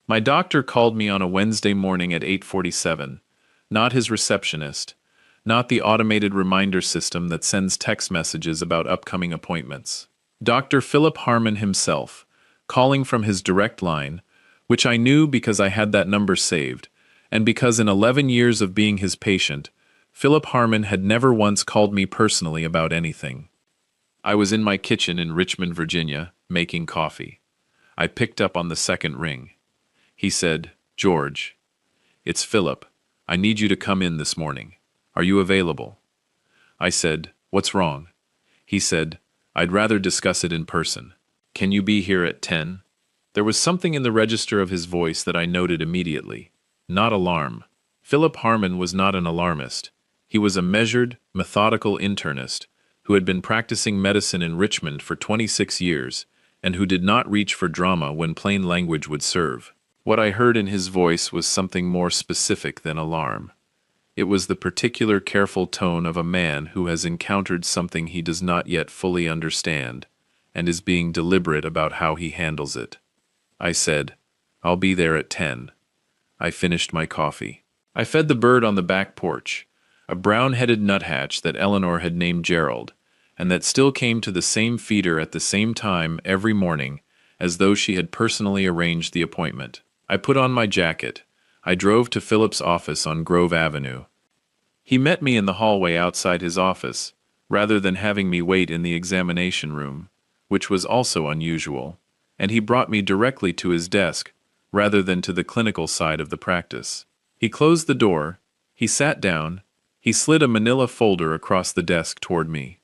My doctor called me on a Wednesday morning at 8:47. Not his receptionist. Not the automated reminder system that sends text messages about upcoming appointments. Dr. Philip Harmon himself, calling from his direct line, which I knew because I had that number saved, and because in 11 years of being his patient, Philip Harmon had never once called me personally about anything. I was in my kitchen in Richmond, Virginia, making coffee. I picked up on the second ring. He said, "George, it's Philip. I need you to come in this morning. Are you available?" I said, "What's wrong?" He said, "I'd rather discuss it in person. Can you be here at 10?" There was something in the register of his voice that I noted immediately. Not alarm. Philip Harmon was not an alarmist. He was a measured, methodical internist who had been practicing medicine in Richmond for 26 years and who did not reach for drama when plain language would serve. What I heard in his voice was something more specific than alarm. It was the particular careful tone of a man who has encountered something he does not yet fully understand and is being deliberate about how he handles it. I said, "I'll be there at 10. I finished my coffee. I fed the bird on the back porch, a brown-headed nuthatch that Eleanor had named Gerald, and that still came to the same feeder at the same time every morning, as though she had personally arranged the appointment. I put on my jacket. I drove to Philip's office on Grove Avenue. He met me in the hallway outside his office, rather than having me wait in the examination room, which was also unusual, and he brought me directly to his desk, rather than to the clinical side of the practice. He closed the door, he sat down, he slid a manila folder across the desk toward me.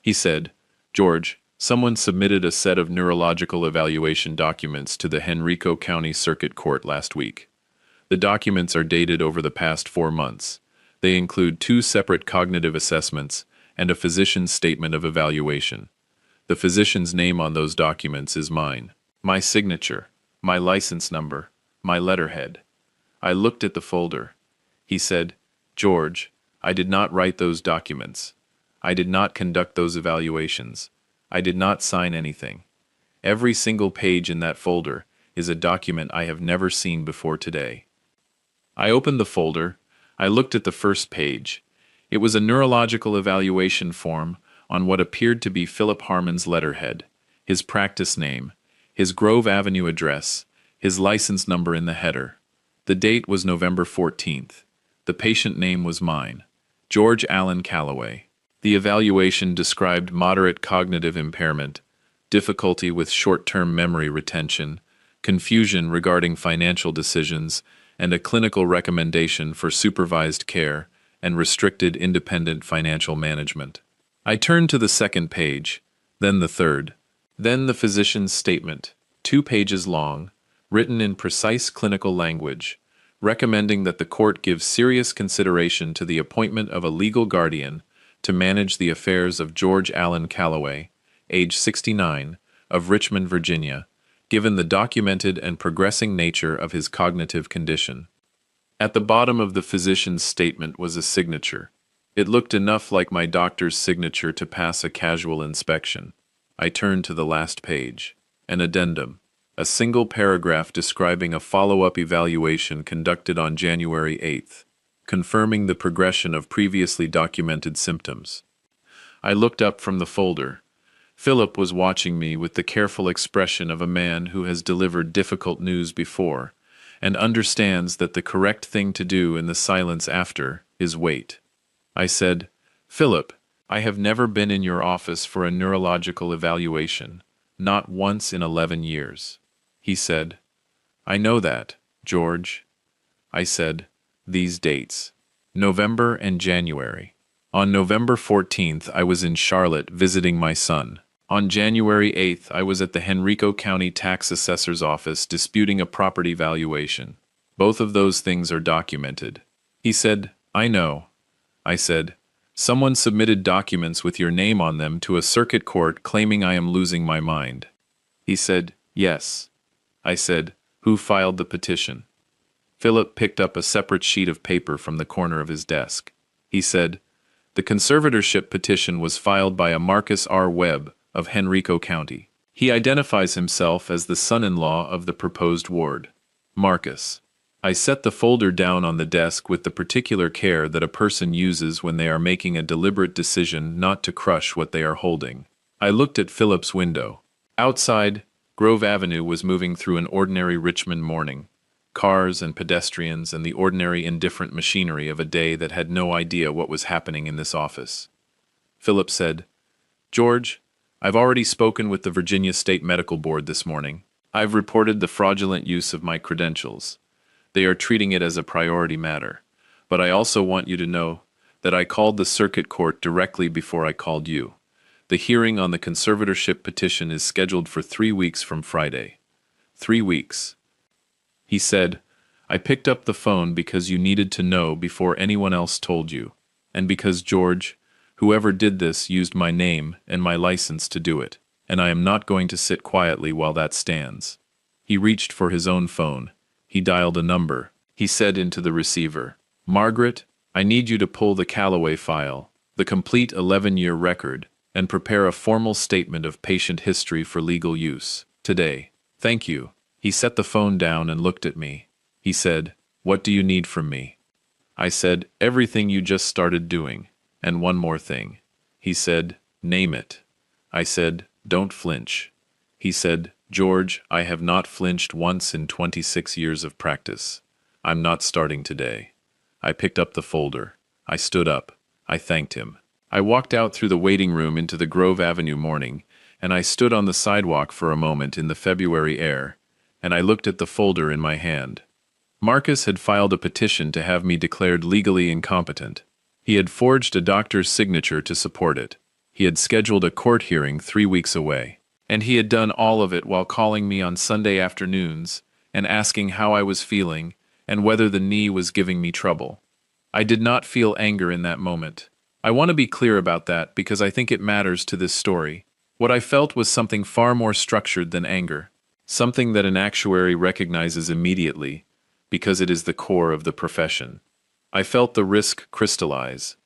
He said, "George, someone submitted a set of neurological evaluation documents to the Henrico County Circuit Court last week. The documents are dated over the past 4 months. They include 2 separate cognitive assessments and a physician's statement of evaluation. The physician's name on those documents is mine. My signature, my license number, my letterhead." I looked at the folder. He said, "George, I did not write those documents. I did not conduct those evaluations. I did not sign anything. Every single page in that folder is a document I have never seen before today." I opened the folder. I looked at the first page. It was a neurological evaluation form on what appeared to be Philip Harmon's letterhead, his practice name, his Grove Avenue address, his license number in the header. The date was November 14th. The patient name was mine, George Allen Calloway. The evaluation described moderate cognitive impairment, difficulty with short-term memory retention, confusion regarding financial decisions, and a clinical recommendation for supervised care and restricted independent financial management. I turned to the second page, then the third, then the physician's statement, 2 pages long, written in precise clinical language, recommending that the court give serious consideration to the appointment of a legal guardian to manage the affairs of George Allen Calloway, age 69, of Richmond, Virginia, given the documented and progressing nature of his cognitive condition. At the bottom of the physician's statement was a signature. It looked enough like my doctor's signature to pass a casual inspection. I turned to the last page. An addendum. A single paragraph describing a follow-up evaluation conducted on January 8th, confirming the progression of previously documented symptoms. I looked up from the folder. Philip was watching me with the careful expression of a man who has delivered difficult news before and understands that the correct thing to do in the silence after is wait. I said, "Philip, I have never been in your office for a neurological evaluation, not once in 11 years. He said, "I know that, George." I said, "These dates. November and January. On November 14th, I was in Charlotte visiting my son. On January 8th, I was at the Henrico County Tax Assessor's office disputing a property valuation. Both of those things are documented." He said, "I know." I said, "Someone submitted documents with your name on them to a circuit court claiming I am losing my mind." He said, "Yes." I said, "Who filed the petition?" Philip picked up a separate sheet of paper from the corner of his desk. He said, "The conservatorship petition was filed by a Marcus R. Webb of Henrico County. He identifies himself as the son-in-law of the proposed ward." Marcus. I set the folder down on the desk with the particular care that a person uses when they are making a deliberate decision not to crush what they are holding. I looked at Philip's window. Outside, Grove Avenue was moving through an ordinary Richmond morning. Cars and pedestrians and the ordinary indifferent machinery of a day that had no idea what was happening in this office. Philip said, "George, I've already spoken with the Virginia State Medical Board this morning. I've reported the fraudulent use of my credentials. They are treating it as a priority matter. But I also want you to know that I called the circuit court directly before I called you. The hearing on the conservatorship petition is scheduled for 3 weeks from Friday." 3 weeks. He said, "I picked up the phone because you needed to know before anyone else told you, and because George, whoever did this, used my name and my license to do it, and I am not going to sit quietly while that stands." He reached for his own phone. He dialed a number. He said into the receiver, "Margaret, I need you to pull the Callaway file, the complete 11-year record, and prepare a formal statement of patient history for legal use, today. Thank you." He set the phone down and looked at me. He said, "What do you need from me?" I said, "Everything you just started doing, and one more thing." He said, "Name it." I said, "Don't flinch." He said, "George, I have not flinched once in 26 years of practice. I'm not starting today." I picked up the folder. I stood up. I thanked him. I walked out through the waiting room into the Grove Avenue morning, and I stood on the sidewalk for a moment in the February air, and I looked at the folder in my hand. Marcus had filed a petition to have me declared legally incompetent. He had forged a doctor's signature to support it. He had scheduled a court hearing 3 weeks away. And he had done all of it while calling me on Sunday afternoons and asking how I was feeling and whether the knee was giving me trouble. I did not feel anger in that moment. I want to be clear about that because I think it matters to this story. What I felt was something far more structured than anger, something that an actuary recognizes immediately because it is the core of the profession. I felt the risk crystallize.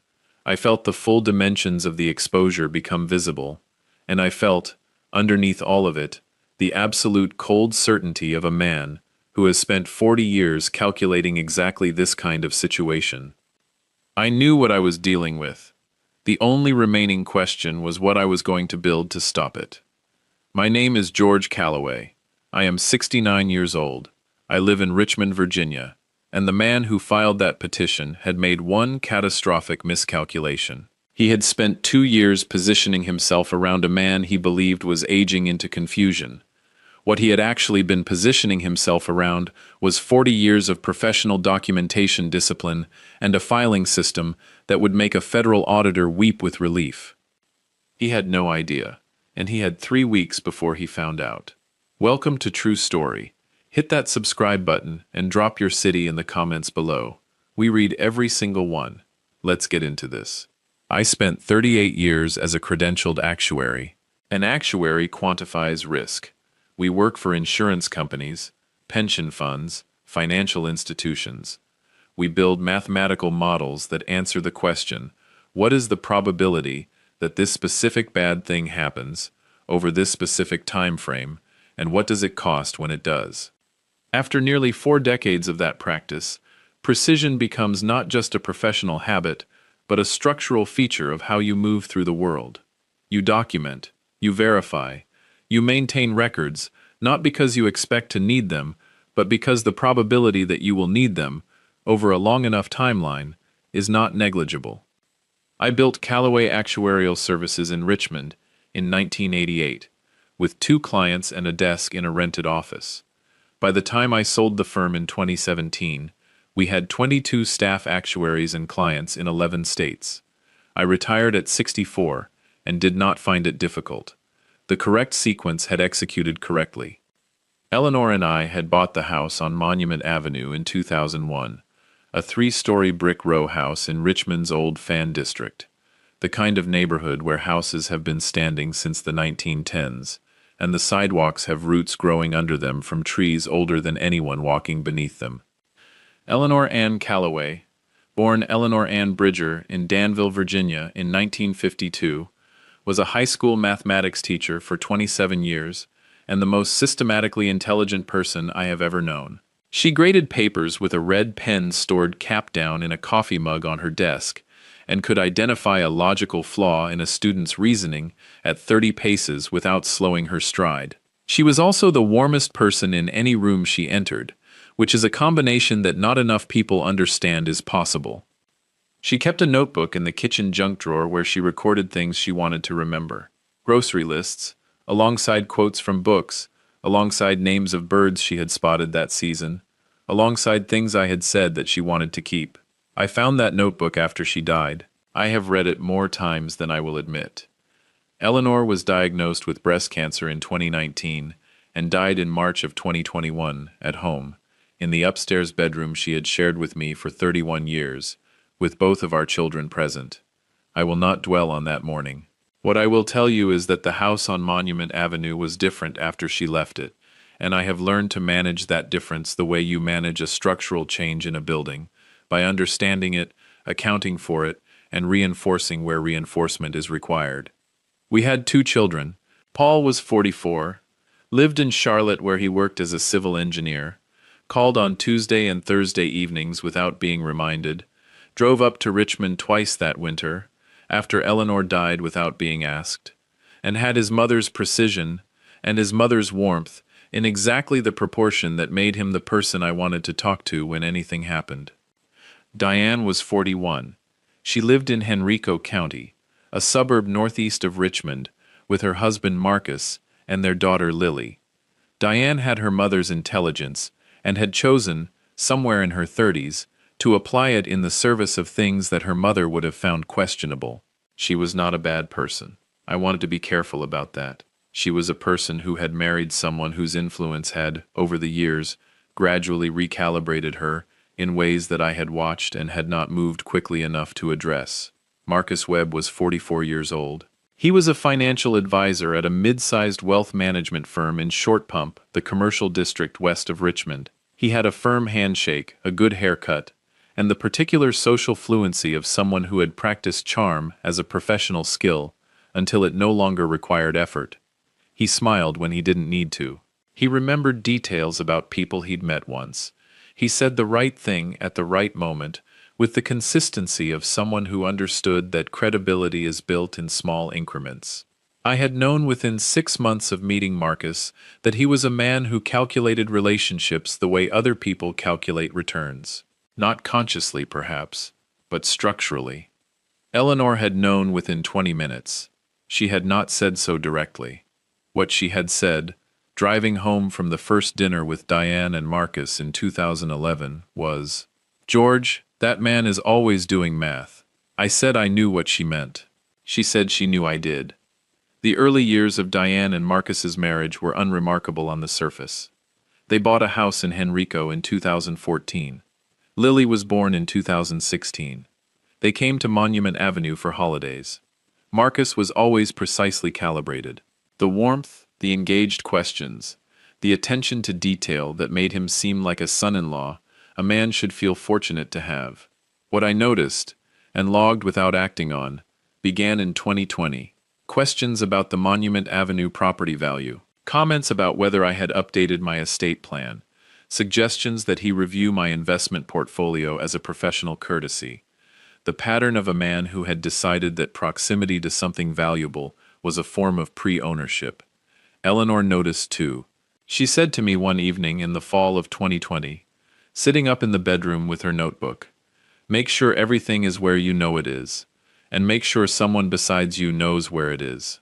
I felt the full dimensions of the exposure become visible, and I felt, underneath all of it, the absolute cold certainty of a man who has spent 40 years calculating exactly this kind of situation. I knew what I was dealing with. The only remaining question was what I was going to build to stop it. My name is George Callaway. I am 69 years old. I live in Richmond, Virginia, and the man who filed that petition had made one catastrophic miscalculation. He had spent 2 years positioning himself around a man he believed was aging into confusion. What he had actually been positioning himself around was 40 years of professional documentation discipline and a filing system that would make a federal auditor weep with relief. He had no idea, and he had 3 weeks before he found out. Welcome to True Story. Hit that subscribe button and drop your city in the comments below. We read every single one. Let's get into this. I spent 38 years as a credentialed actuary. An actuary quantifies risk. We work for insurance companies, pension funds, financial institutions. We build mathematical models that answer the question, what is the probability that this specific bad thing happens over this specific time frame, and what does it cost when it does? After nearly 4 decades of that practice, precision becomes not just a professional habit, but a structural feature of how you move through the world. You document, you verify, you maintain records, not because you expect to need them, but because the probability that you will need them, over a long enough timeline, is not negligible. I built Callaway Actuarial Services in Richmond in 1988, with 2 clients and a desk in a rented office. By the time I sold the firm in 2017, we had 22 staff actuaries and clients in 11 states. I retired at 64 and did not find it difficult. The correct sequence had executed correctly. Eleanor and I had bought the house on Monument Avenue in 2001, a 3-story brick row house in Richmond's Old Fan District, the kind of neighborhood where houses have been standing since the 1910s, and the sidewalks have roots growing under them from trees older than anyone walking beneath them. Eleanor Ann Callaway, born Eleanor Ann Bridger in Danville, Virginia in 1952, was a high school mathematics teacher for 27 years and the most systematically intelligent person I have ever known. She graded papers with a red pen stored cap down in a coffee mug on her desk, and could identify a logical flaw in a student's reasoning at 30 paces without slowing her stride. She was also the warmest person in any room she entered, which is a combination that not enough people understand is possible. She kept a notebook in the kitchen junk drawer where she recorded things she wanted to remember. Grocery lists, alongside quotes from books, alongside names of birds she had spotted that season, alongside things I had said that she wanted to keep. I found that notebook after she died. I have read it more times than I will admit. Eleanor was diagnosed with breast cancer in 2019 and died in March of 2021 at home, in the upstairs bedroom she had shared with me for 31 years, with both of our children present. I will not dwell on that morning. What I will tell you is that the house on Monument Avenue was different after she left it, and I have learned to manage that difference the way you manage a structural change in a building, by understanding it, accounting for it, and reinforcing where reinforcement is required. We had 2 children. Paul was 44, lived in Charlotte where he worked as a civil engineer, called on Tuesday and Thursday evenings without being reminded, drove up to Richmond twice that winter, after Eleanor died without being asked, and had his mother's precision and his mother's warmth in exactly the proportion that made him the person I wanted to talk to when anything happened. Diane was 41. She lived in Henrico County, a suburb northeast of Richmond, with her husband Marcus and their daughter Lily. Diane had her mother's intelligence and had chosen, somewhere in her 30s, to apply it in the service of things that her mother would have found questionable. She was not a bad person. I wanted to be careful about that. She was a person who had married someone whose influence had, over the years, gradually recalibrated her in ways that I had watched and had not moved quickly enough to address. Marcus Webb was 44 years old. He was a financial advisor at a mid-sized wealth management firm in Short Pump, the commercial district west of Richmond. He had a firm handshake, a good haircut, and the particular social fluency of someone who had practiced charm as a professional skill until it no longer required effort. He smiled when he didn't need to. He remembered details about people he'd met once. He said the right thing at the right moment, with the consistency of someone who understood that credibility is built in small increments. I had known within 6 months of meeting Marcus that he was a man who calculated relationships the way other people calculate returns. Not consciously, perhaps, but structurally. Eleanor had known within 20 minutes. She had not said so directly. What she had said, driving home from the first dinner with Diane and Marcus in 2011, was, "George, that man is always doing math." I said I knew what she meant. She said she knew I did. The early years of Diane and Marcus's marriage were unremarkable on the surface. They bought a house in Henrico in 2014. Lily was born in 2016. They came to Monument Avenue for holidays. Marcus was always precisely calibrated. The warmth, the engaged questions, the attention to detail that made him seem like a son-in-law a man should feel fortunate to have. What I noticed, and logged without acting on, began in 2020. Questions about the Monument Avenue property value, comments about whether I had updated my estate plan, suggestions that he review my investment portfolio as a professional courtesy. The pattern of a man who had decided that proximity to something valuable was a form of pre-ownership. Eleanor noticed too. She said to me one evening in the fall of 2020, sitting up in the bedroom with her notebook, "Make sure everything is where you know it is, and make sure someone besides you knows where it is."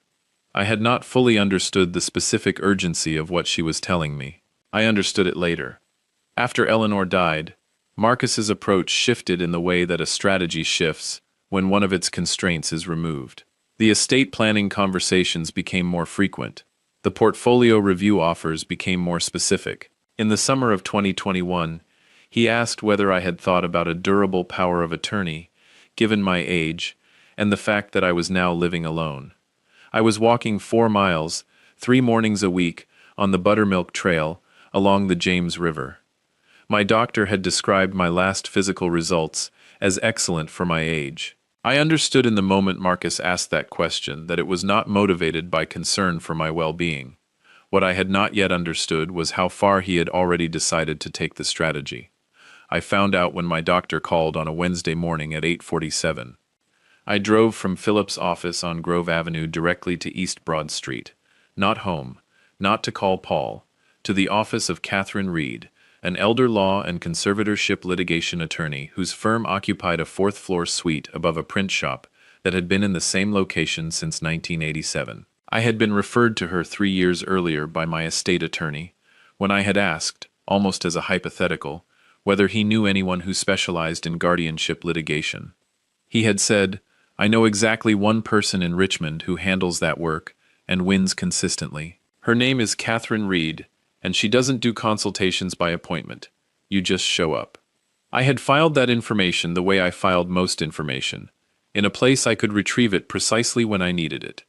I had not fully understood the specific urgency of what she was telling me. I understood it later. After Eleanor died, Marcus's approach shifted in the way that a strategy shifts when one of its constraints is removed. The estate planning conversations became more frequent. The portfolio review offers became more specific. In the summer of 2021, he asked whether I had thought about a durable power of attorney, given my age, and the fact that I was now living alone. I was walking 4 miles, 3 mornings a week, on the Buttermilk Trail, along the James River. My doctor had described my last physical results as excellent for my age. I understood in the moment Marcus asked that question that it was not motivated by concern for my well-being. What I had not yet understood was how far he had already decided to take the strategy. I found out when my doctor called on a Wednesday morning at 8:47. I drove from Philip's office on Grove Avenue directly to East Broad Street. Not home, not to call Paul, to the office of Catherine Reed, an elder law and conservatorship litigation attorney whose firm occupied a fourth-floor suite above a print shop that had been in the same location since 1987. I had been referred to her 3 years earlier by my estate attorney, when I had asked, almost as a hypothetical, whether he knew anyone who specialized in guardianship litigation. He had said, "I know exactly one person in Richmond who handles that work and wins consistently. Her name is Catherine Reed, and she doesn't do consultations by appointment. You just show up." I had filed that information the way I filed most information, in a place I could retrieve it precisely when I needed it.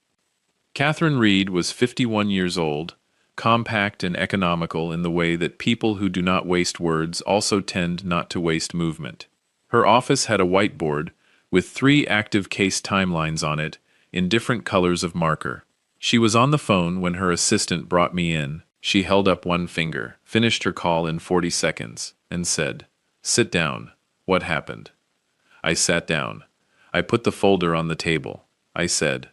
Catherine Reed was 51 years old, compact and economical in the way that people who do not waste words also tend not to waste movement. Her office had a whiteboard with 3 active case timelines on it in different colors of marker. She was on the phone when her assistant brought me in. She held up one finger, finished her call in 40 seconds, and said, "Sit down. What happened?" I sat down. I put the folder on the table. I said,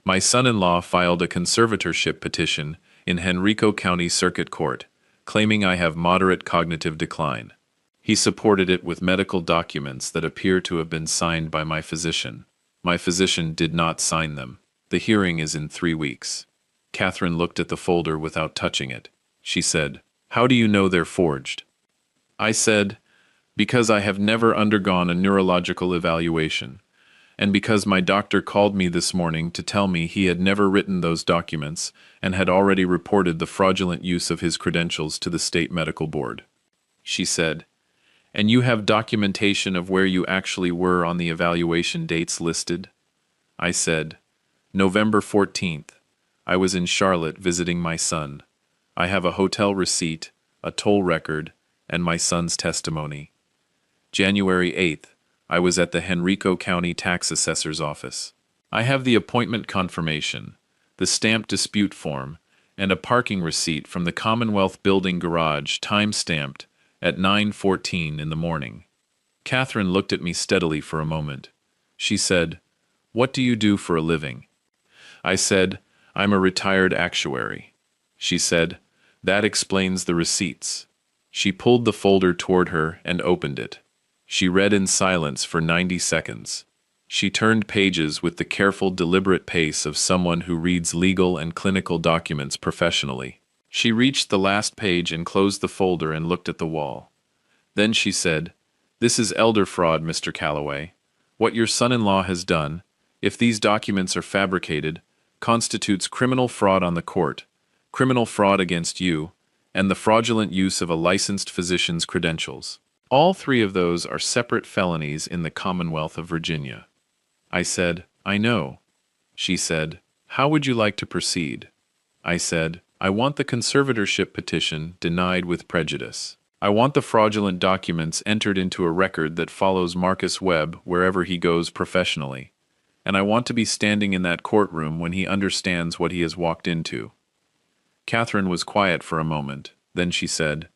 "My son-in-law filed a conservatorship petition in Henrico County Circuit Court, claiming I have moderate cognitive decline. He supported it with medical documents that appear to have been signed by my physician. My physician did not sign them. The hearing is in 3 weeks." Catherine looked at the folder without touching it. She said, "How do you know they're forged?" I said, "Because I have never undergone a neurological evaluation, and because my doctor called me this morning to tell me he had never written those documents and had already reported the fraudulent use of his credentials to the state medical board." She said, "And you have documentation of where you actually were on the evaluation dates listed?" I said, "November 14th. I was in Charlotte visiting my son. I have a hotel receipt, a toll record, and my son's testimony. January 8th. I was at the Henrico County Tax Assessor's office. I have the appointment confirmation, the stamped dispute form, and a parking receipt from the Commonwealth Building garage time-stamped at 9:14 in the morning." Catherine looked at me steadily for a moment. She said, "What do you do for a living?" I said, "I'm a retired actuary." She said, "That explains the receipts." She pulled the folder toward her and opened it. She read in silence for 90 seconds. She turned pages with the careful, deliberate pace of someone who reads legal and clinical documents professionally. She reached the last page and closed the folder and looked at the wall. Then she said, "This is elder fraud, Mr. Calloway. What your son-in-law has done, if these documents are fabricated, constitutes criminal fraud on the court, criminal fraud against you, and the fraudulent use of a licensed physician's credentials. All 3 of those are separate felonies in the Commonwealth of Virginia." I said, "I know." She said, "How would you like to proceed?" I said, "I want the conservatorship petition denied with prejudice. I want the fraudulent documents entered into a record that follows Marcus Webb wherever he goes professionally. And I want to be standing in that courtroom when he understands what he has walked into." Catherine was quiet for a moment. Then she said,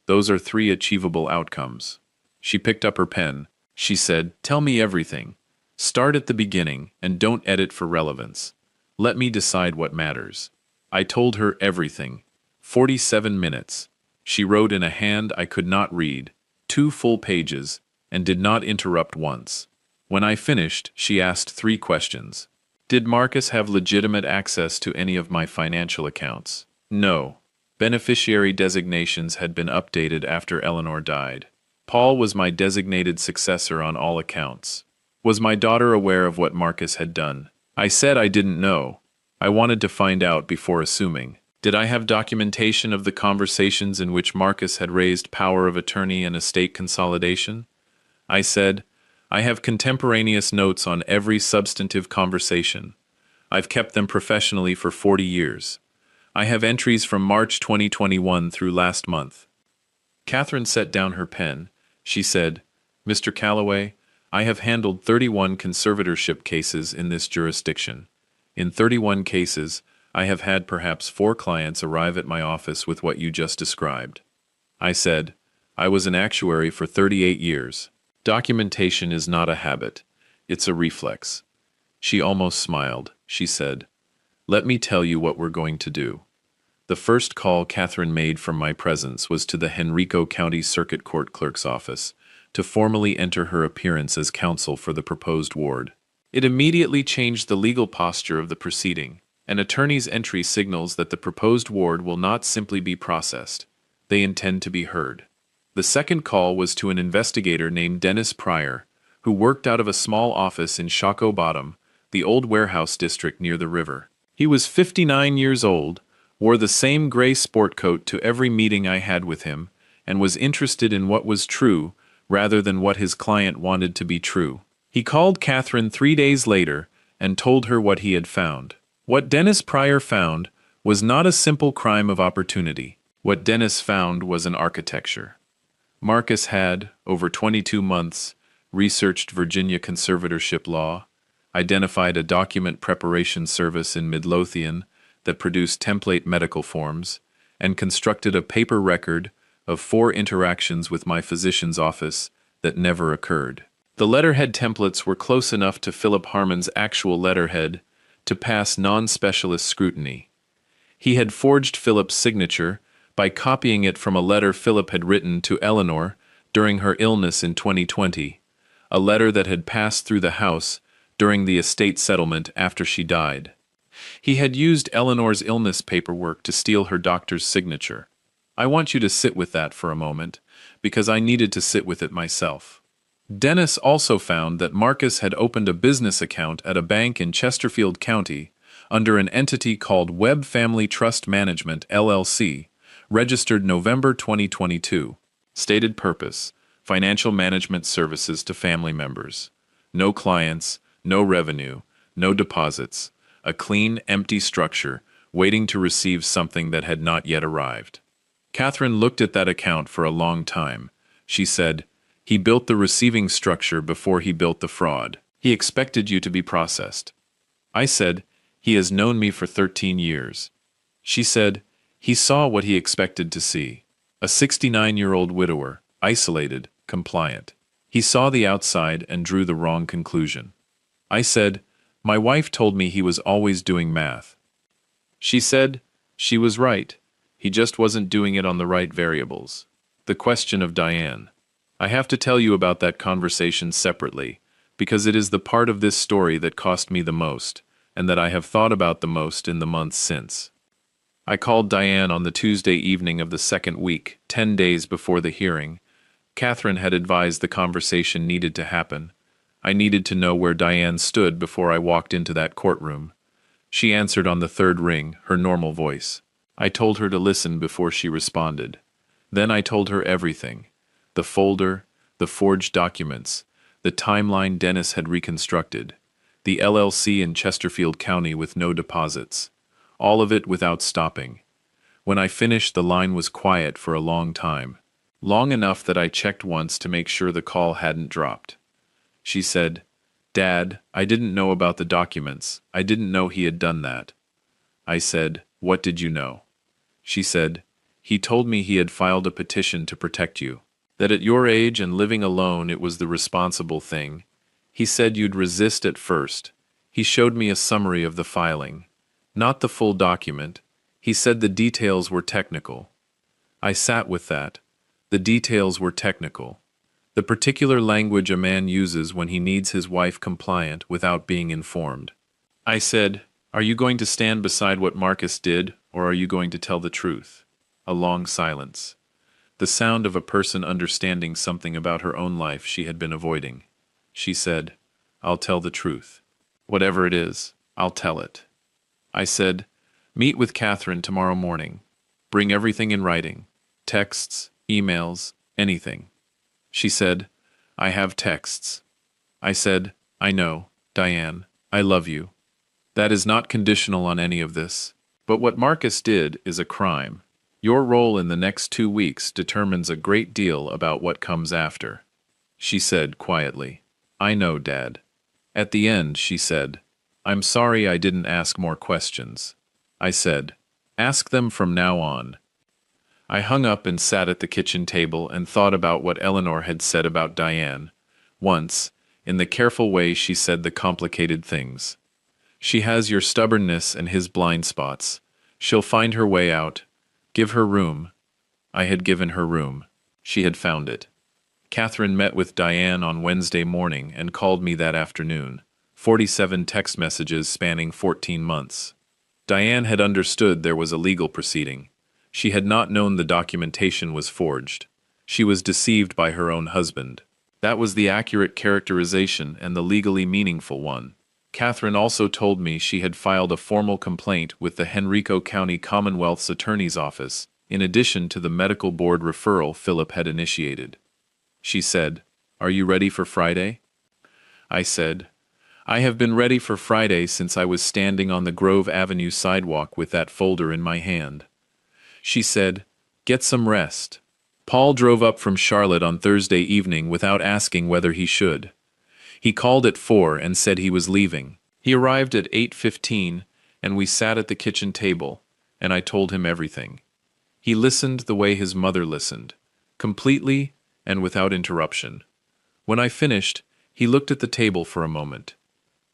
"Those are 3 achievable outcomes." She picked up her pen. She said, "Tell me everything. Start at the beginning and don't edit for relevance. Let me decide what matters." I told her everything. 47 minutes. She wrote in a hand I could not read, 2 full pages, and did not interrupt once. When I finished, she asked 3 questions. Did Marcus have legitimate access to any of my financial accounts? No. Beneficiary designations had been updated after Eleanor died. Paul was my designated successor on all accounts. Was my daughter aware of what Marcus had done? I said I didn't know. I wanted to find out before assuming. Did I have documentation of the conversations in which Marcus had raised power of attorney and estate consolidation? I said, I have contemporaneous notes on every substantive conversation. I've kept them professionally for 40 years. I have entries from March 2021 through last month. Catherine set down her pen. She said, Mr. Calloway, I have handled 31 conservatorship cases in this jurisdiction. In 31 cases, I have had perhaps 4 clients arrive at my office with what you just described. I said, I was an actuary for 38 years. Documentation is not a habit. It's a reflex. She almost smiled. She said, let me tell you what we're going to do. The first call Catherine made from my presence was to the Henrico County Circuit Court Clerk's office to formally enter her appearance as counsel for the proposed ward. It immediately changed the legal posture of the proceeding. An attorney's entry signals that the proposed ward will not simply be processed. They intend to be heard. The second call was to an investigator named Dennis Pryor, who worked out of a small office in Shockoe Bottom, the old warehouse district near the river. He was 59 years old, wore the same gray sport coat to every meeting I had with him, and was interested in what was true rather than what his client wanted to be true. He called Catherine 3 days later and told her what he had found. What Dennis Pryor found was not a simple crime of opportunity. What Dennis found was an architecture. Marcus had, over 22 months, researched Virginia conservatorship law, identified a document preparation service in Midlothian that produced template medical forms, and constructed a paper record of 4 interactions with my physician's office that never occurred. The letterhead templates were close enough to Philip Harmon's actual letterhead to pass non-specialist scrutiny. He had forged Philip's signature by copying it from a letter Philip had written to Eleanor during her illness in 2020, a letter that had passed through the house during the estate settlement after she died. He had used Eleanor's illness paperwork to steal her doctor's signature. I want you to sit with that for a moment, because I needed to sit with it myself. Dennis also found that Marcus had opened a business account at a bank in Chesterfield County under an entity called Webb Family Trust Management, LLC, registered November 2022. Stated purpose: financial management services to family members. No clients, no revenue, no deposits. A clean, empty structure, waiting to receive something that had not yet arrived. Catherine looked at that account for a long time. She said, he built the receiving structure before he built the fraud. He expected you to be processed. I said, he has known me for 13 years. She said, he saw what he expected to see. A 69-year-old widower, isolated, compliant. He saw the outside and drew the wrong conclusion. I said, my wife told me he was always doing math. She said, she was right. He just wasn't doing it on the right variables. The question of Diane. I have to tell you about that conversation separately, because it is the part of this story that cost me the most, and that I have thought about the most in the months since. I called Diane on the Tuesday evening of the second week, 10 days before the hearing. Catherine had advised the conversation needed to happen. I needed to know where Diane stood before I walked into that courtroom. She answered on the third ring, her normal voice. I told her to listen before she responded. Then I told her everything. The folder, the forged documents, the timeline Dennis had reconstructed, the LLC in Chesterfield County with no deposits. All of it without stopping. When I finished, the line was quiet for a long time. Long enough that I checked once to make sure the call hadn't dropped. She said, Dad, I didn't know about the documents. I didn't know he had done that. I said, what did you know? She said, he told me he had filed a petition to protect you. That at your age and living alone it was the responsible thing. He said you'd resist at first. He showed me a summary of the filing. Not the full document. He said the details were technical. I sat with that. The details were technical. The particular language a man uses when he needs his wife compliant without being informed. I said, are you going to stand beside what Marcus did, or are you going to tell the truth? A long silence. The sound of a person understanding something about her own life she had been avoiding. She said, I'll tell the truth. Whatever it is, I'll tell it. I said, meet with Catherine tomorrow morning. Bring everything in writing. Texts, emails, anything. She said, I have texts. I said, I know, Diane, I love you. That is not conditional on any of this. But what Marcus did is a crime. Your role in the next 2 weeks determines a great deal about what comes after. She said quietly, I know, Dad. At the end, she said, I'm sorry I didn't ask more questions. I said. Ask them from now on. I hung up and sat at the kitchen table and thought about what Eleanor had said about Diane. Once, in the careful way she said the complicated things. She has your stubbornness and his blind spots. She'll find her way out. Give her room. I had given her room. She had found it. Catherine met with Diane on Wednesday morning and called me that afternoon. 47 text messages spanning 14 months. Diane had understood there was a legal proceeding. She had not known the documentation was forged. She was deceived by her own husband. That was the accurate characterization and the legally meaningful one. Catherine also told me she had filed a formal complaint with the Henrico County Commonwealth's Attorney's Office, in addition to the medical board referral Philip had initiated. She said, "Are you ready for Friday?" I said, "I have been ready for Friday since I was standing on the Grove Avenue sidewalk with that folder in my hand." She said, "Get some rest." Paul drove up from Charlotte on Thursday evening without asking whether he should. He called at 4 and said he was leaving. He arrived at 8:15, and we sat at the kitchen table, and I told him everything. He listened the way his mother listened, completely and without interruption. When I finished, he looked at the table for a moment.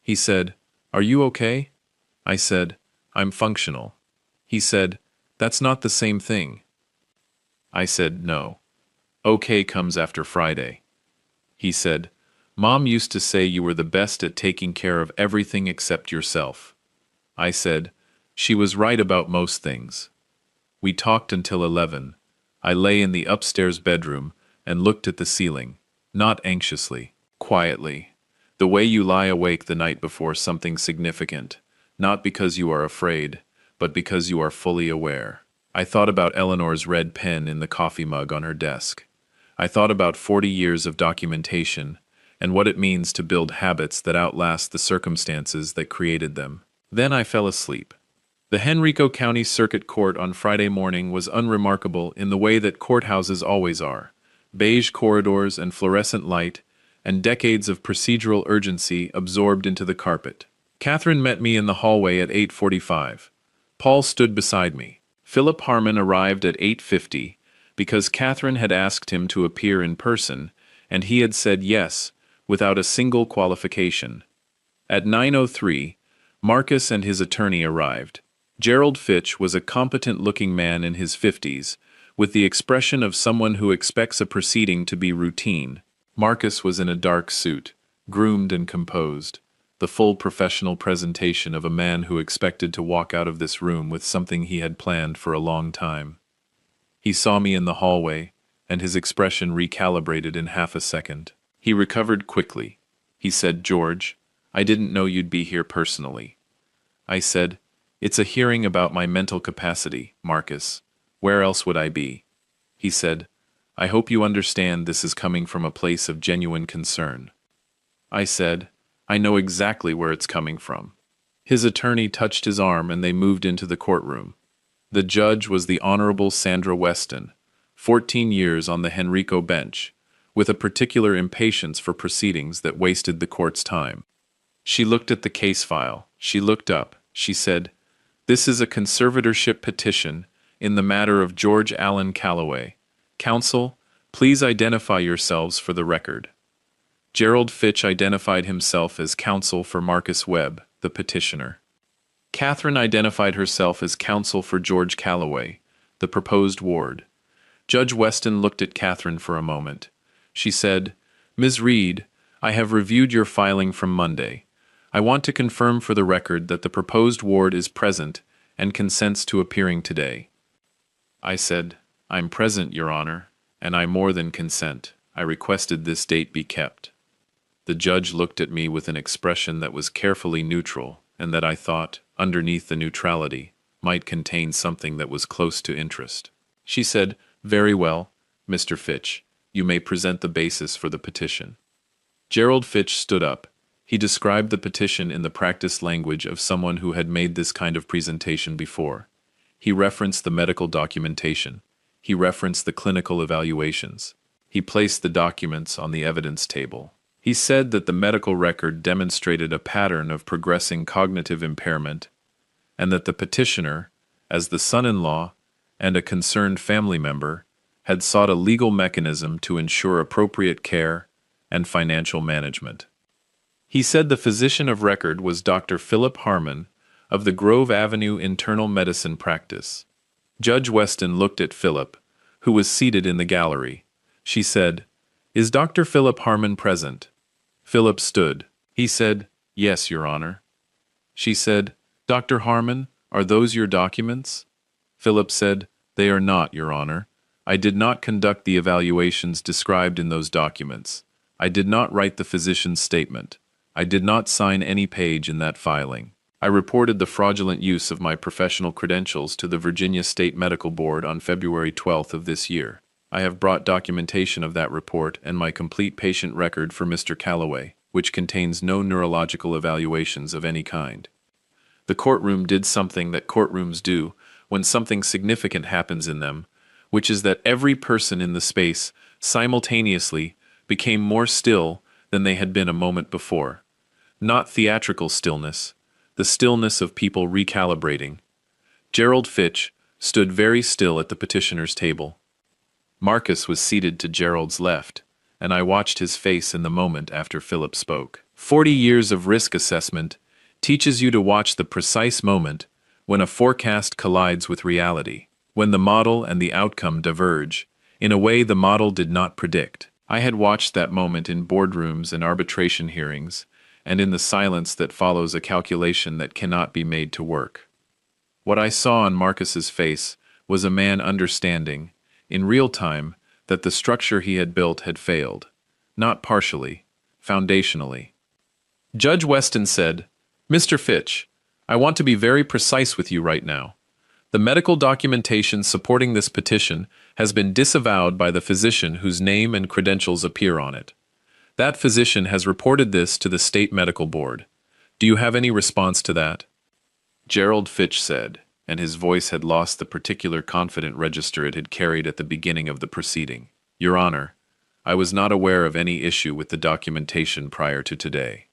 He said, "Are you okay?" I said, "I'm functional." He said, "That's not the same thing." I said, "No. Okay comes after Friday." He said, "Mom used to say you were the best at taking care of everything except yourself." I said, "She was right about most things." We talked until 11. I lay in the upstairs bedroom and looked at the ceiling, not anxiously, quietly, the way you lie awake the night before something significant, not because you are afraid, but because you are fully aware. I thought about Eleanor's red pen in the coffee mug on her desk. I thought about 40 years of documentation and what it means to build habits that outlast the circumstances that created them. Then I fell asleep. The Henrico County Circuit Court on Friday morning was unremarkable in the way that courthouses always are: beige corridors and fluorescent light, and decades of procedural urgency absorbed into the carpet. Catherine met me in the hallway at 8:45. Paul stood beside me. Philip Harmon arrived at 8:50 because Catherine had asked him to appear in person, and he had said yes, without a single qualification. At 9:03, Marcus and his attorney arrived. Gerald Fitch was a competent-looking man in his 50s, with the expression of someone who expects a proceeding to be routine. Marcus was in a dark suit, groomed and composed, the full professional presentation of a man who expected to walk out of this room with something he had planned for a long time. He saw me in the hallway, and his expression recalibrated in half a second. He recovered quickly. He said, "George, I didn't know you'd be here personally." I said, "It's a hearing about my mental capacity, Marcus. Where else would I be?" He said, "I hope you understand this is coming from a place of genuine concern." I said, "I know exactly where it's coming from." His attorney touched his arm and they moved into the courtroom. The judge was the Honorable Sandra Weston, 14 years on the Henrico bench, with a particular impatience for proceedings that wasted the court's time. She looked at the case file. She looked up. She said, "This is a conservatorship petition in the matter of George Allen Calloway. Counsel, please identify yourselves for the record." Gerald Fitch identified himself as counsel for Marcus Webb, the petitioner. Catherine identified herself as counsel for George Calloway, the proposed ward. Judge Weston looked at Catherine for a moment. She said, "Ms. Reed, I have reviewed your filing from Monday. I want to confirm for the record that the proposed ward is present and consents to appearing today." I said, "I'm present, Your Honor, and I more than consent. I requested this date be kept." The judge looked at me with an expression that was carefully neutral and that I thought, underneath the neutrality, might contain something that was close to interest. She said, "Very well, Mr. Fitch, you may present the basis for the petition." Gerald Fitch stood up. He described the petition in the practiced language of someone who had made this kind of presentation before. He referenced the medical documentation. He referenced the clinical evaluations. He placed the documents on the evidence table. He said that the medical record demonstrated a pattern of progressing cognitive impairment, and that the petitioner, as the son-in-law and a concerned family member, had sought a legal mechanism to ensure appropriate care and financial management. He said the physician of record was Dr. Philip Harmon of the Grove Avenue Internal Medicine Practice. Judge Weston looked at Philip, who was seated in the gallery. She said, "Is Dr. Philip Harmon present?" Philip stood. He said, "Yes, Your Honor." She said, "Dr. Harmon, are those your documents?" Philip said, "They are not, Your Honor. I did not conduct the evaluations described in those documents. I did not write the physician's statement. I did not sign any page in that filing. I reported the fraudulent use of my professional credentials to the Virginia State Medical Board on February 12th of this year. I have brought documentation of that report and my complete patient record for Mr. Calloway, which contains no neurological evaluations of any kind." The courtroom did something that courtrooms do when something significant happens in them, which is that every person in the space simultaneously became more still than they had been a moment before. Not theatrical stillness, the stillness of people recalibrating. Gerald Fitch stood very still at the petitioner's table. Marcus was seated to Gerald's left, and I watched his face in the moment after Philip spoke. 40 years of risk assessment teaches you to watch the precise moment when a forecast collides with reality, when the model and the outcome diverge, in a way the model did not predict. I had watched that moment in boardrooms and arbitration hearings, and in the silence that follows a calculation that cannot be made to work. What I saw on Marcus's face was a man understanding, in real time, that the structure he had built had failed, not partially, foundationally. Judge Weston said, "Mr. Fitch, I want to be very precise with you right now. The medical documentation supporting this petition has been disavowed by the physician whose name and credentials appear on it. That physician has reported this to the State Medical Board. Do you have any response to that?" Gerald Fitch said, and his voice had lost the particular confident register it had carried at the beginning of the proceeding. "Your Honor, I was not aware of any issue with the documentation prior to today."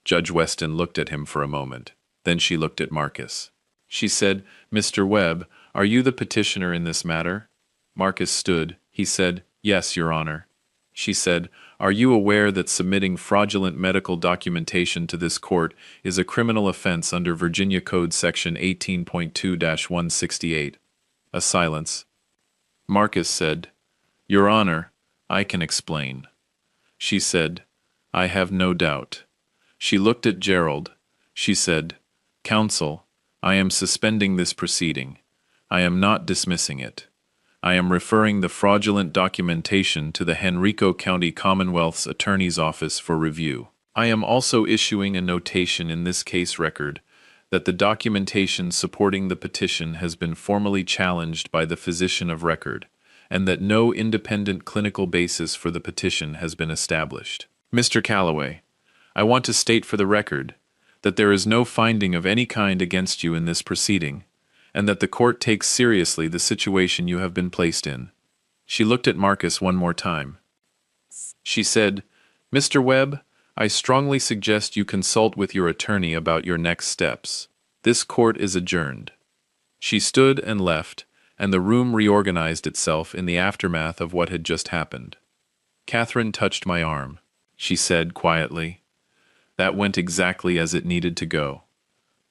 Judge Weston looked at him for a moment. Then she looked at Marcus. She said, "Mr. Webb, are you the petitioner in this matter?" Marcus stood. He said, "Yes, Your Honor." She said, "Are you aware that submitting fraudulent medical documentation to this court is a criminal offense under Virginia Code Section 18.2-168? A silence. Marcus said, "Your Honor, I can explain." She said, "I have no doubt." She looked at Gerald. She said, "Counsel, I am suspending this proceeding. I am not dismissing it. I am referring the fraudulent documentation to the Henrico County Commonwealth's Attorney's Office for review. I am also issuing a notation in this case record that the documentation supporting the petition has been formally challenged by the physician of record, and that no independent clinical basis for the petition has been established. Mr. Calloway, I want to state for the record that there is no finding of any kind against you in this proceeding, and that the court takes seriously the situation you have been placed in." She looked at Marcus one more time. She said, "Mr. Webb, I strongly suggest you consult with your attorney about your next steps. This court is adjourned." She stood and left, and the room reorganized itself in the aftermath of what had just happened. Catherine touched my arm. She said quietly, "That went exactly as it needed to go."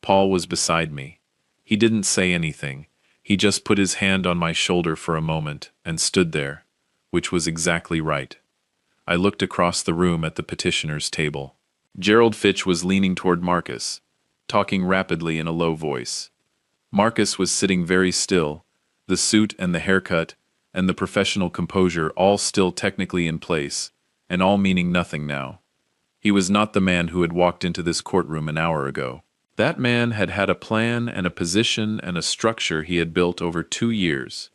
Paul was beside me. He didn't say anything. He just put his hand on my shoulder for a moment and stood there, which was exactly right. I looked across the room at the petitioner's table. Gerald Fitch was leaning toward Marcus, talking rapidly in a low voice. Marcus was sitting very still, the suit and the haircut and the professional composure all still technically in place, and all meaning nothing now. He was not the man who had walked into this courtroom an hour ago. That man had had a plan and a position and a structure he had built over 2 years.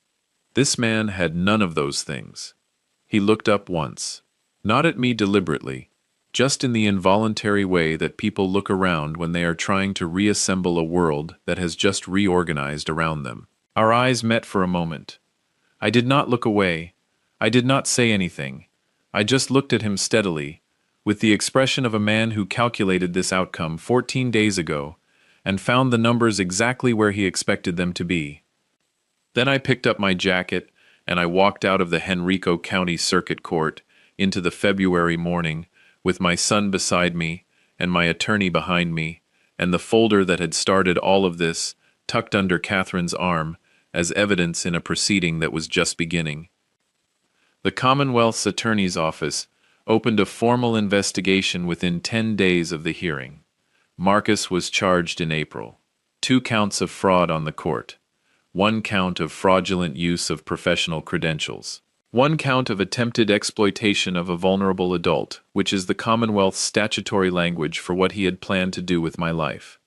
This man had none of those things. He looked up once. Not at me deliberately, just in the involuntary way that people look around when they are trying to reassemble a world that has just reorganized around them. Our eyes met for a moment. I did not look away. I did not say anything. I just looked at him steadily, with the expression of a man who calculated this outcome 14 days ago and found the numbers exactly where he expected them to be. Then I picked up my jacket and I walked out of the Henrico County Circuit Court into the February morning with my son beside me and my attorney behind me and the folder that had started all of this tucked under Catherine's arm as evidence in a proceeding that was just beginning. The Commonwealth's Attorney's Office opened a formal investigation within 10 days of the hearing. Marcus was charged in April. 2 counts of fraud on the court. 1 count of fraudulent use of professional credentials. 1 count of attempted exploitation of a vulnerable adult, which is the Commonwealth's statutory language for what he had planned to do with my life.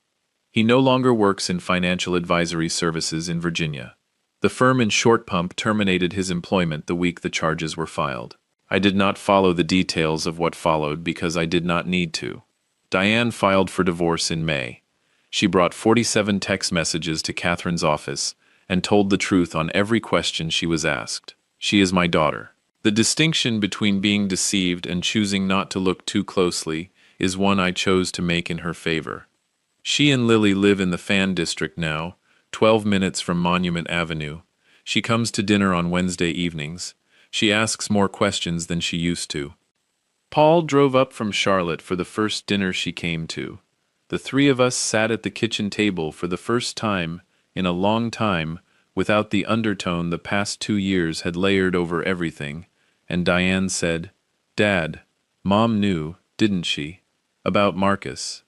He no longer works in financial advisory services in Virginia. The firm in Short Pump terminated his employment the week the charges were filed. I did not follow the details of what followed because I did not need to. Diane filed for divorce in May. She brought 47 text messages to Catherine's office and told the truth on every question she was asked. She is my daughter. The distinction between being deceived and choosing not to look too closely is one I chose to make in her favor. She and Lily live in the Fan District now, 12 minutes from Monument Avenue. She comes to dinner on Wednesday evenings. She asks more questions than she used to. Paul drove up from Charlotte for the first dinner she came to. The 3 of us sat at the kitchen table for the first time in a long time without the undertone the past 2 years had layered over everything, and Diane said, "Dad, Mom knew, didn't she, about Marcus?"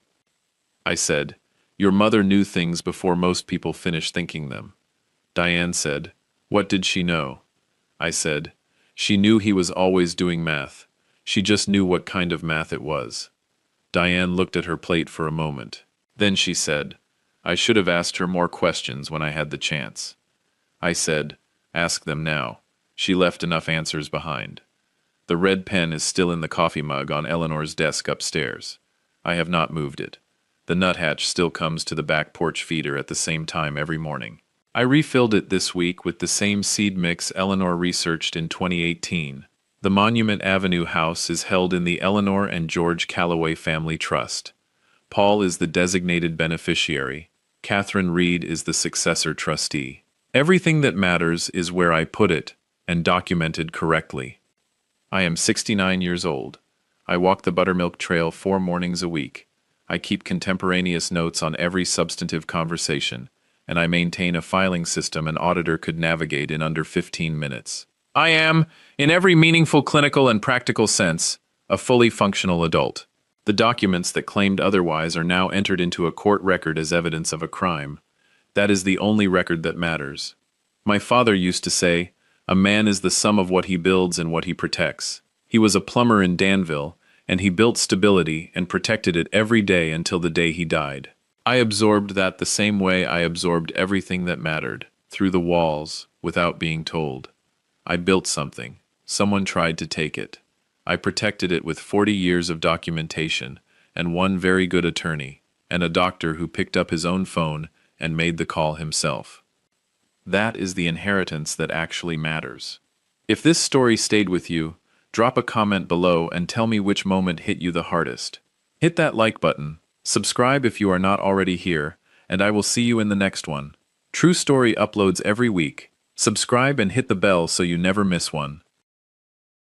I said, "Your mother knew things before most people finish thinking them." Diane said, "What did she know?" I said, "She knew he was always doing math. She just knew what kind of math it was." Diane looked at her plate for a moment. Then she said, "I should have asked her more questions when I had the chance." I said, "Ask them now." She left enough answers behind. The red pen is still in the coffee mug on Eleanor's desk upstairs. I have not moved it. The nuthatch still comes to the back porch feeder at the same time every morning. I refilled it this week with the same seed mix Eleanor researched in 2018. The Monument Avenue house is held in the Eleanor and George Calloway Family Trust. Paul is the designated beneficiary. Catherine Reed is the successor trustee. Everything that matters is where I put it, and documented correctly. I am 69 years old. I walk the buttermilk trail 4 mornings a week. I keep contemporaneous notes on every substantive conversation, and I maintain a filing system an auditor could navigate in under 15 minutes. I am, in every meaningful clinical and practical sense, a fully functional adult. The documents that claimed otherwise are now entered into a court record as evidence of a crime. That is the only record that matters. My father used to say, "A man is the sum of what he builds and what he protects." He was a plumber in Danville, and he built stability and protected it every day until the day he died. I absorbed that the same way I absorbed everything that mattered, through the walls, without being told. I built something. Someone tried to take it. I protected it with 40 years of documentation, and 1 very good attorney, and a doctor who picked up his own phone and made the call himself. That is the inheritance that actually matters. If this story stayed with you, drop a comment below and tell me which moment hit you the hardest. Hit that like button, subscribe if you are not already here, and I will see you in the next one. True Story uploads every week. Subscribe and hit the bell so you never miss one.